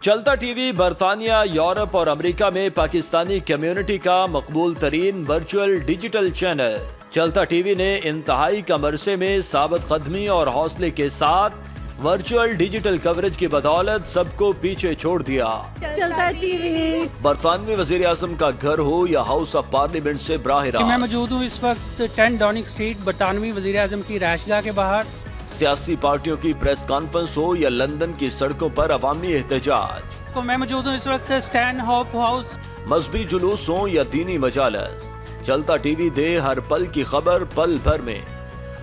चलता टीवी बरतानिया, यूरोप और अमेरिका में पाकिस्तानी कम्युनिटी का मकबूल तरीन वर्चुअल डिजिटल चैनल। चलता टीवी ने इंतहाई कम अरसे में साबित कदमी और हौसले के साथ वर्चुअल डिजिटल कवरेज की बदौलत सबको पीछे छोड़ दिया। चलता टीवी बरतानवी वजीर आजम का घर हो या हाउस ऑफ पार्लियामेंट से बराह मैं रास्त, मौजूद हूँ इस वक्त 10 डॉनिंग स्ट्रीट बरतानवी वजीर आजम की रहायशगाह के बाहर। सियासी पार्टियों की प्रेस कॉन्फ्रेंस हो या लंदन की सड़कों पर अवामी एहतजाज, तो मैं मौजूद हूँ इस वक्त स्टैंड होप हाउस। मजहबी जुलूस हो या दीनी मजालस, चलता टीवी दे हर पल की खबर पल भर में।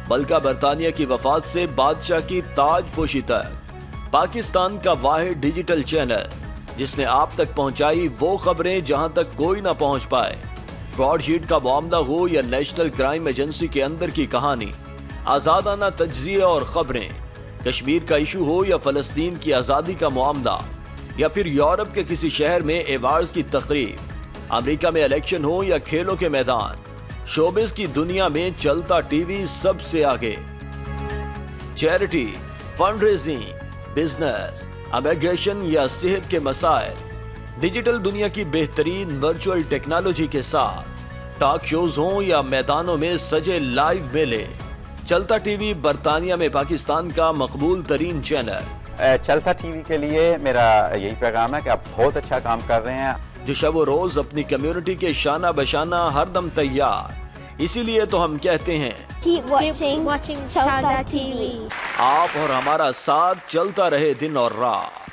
बल्कि बरतानिया की वफात से बादशाह की ताजपोशी तक, पाकिस्तान का वाहिद डिजिटल चैनल जिसने आप तक पहुंचाई वो खबरें जहां तक कोई ना पहुंच पाए। ब्रॉडशीट का मामला हो या नेशनल क्राइम एजेंसी के अंदर की कहानी, आजादाना तज्जिया और खबरें, कश्मीर का इशू हो या फलस्तीन की आज़ादी का मामला, या फिर यूरोप के किसी शहर में एवार्ड्स की तकरीब, अमेरिका में इलेक्शन हो या खेलों के मैदान, शोबिस की दुनिया में चलता टीवी सबसे आगे। Charity, fund raising, business, immigration या सेहत के मसाइल, डिजिटल दुनिया की बेहतरीन वर्चुअल टेक्नोलॉजी के साथ टॉक शोज हों या मैदानों में सजे लाइव मेले, चलता टीवी बरतानिया में पाकिस्तान का मकबूल तरीन चैनल। चलता टीवी के लिए मेरा यही पैगाम है कि आप बहुत अच्छा काम कर रहे हैं। जो शब रोज अपनी कम्युनिटी के शाना बशाना हरदम तैयार, इसीलिए तो हम कहते हैं Keep watching Chalta TV। आप और हमारा साथ चलता रहे दिन और रात।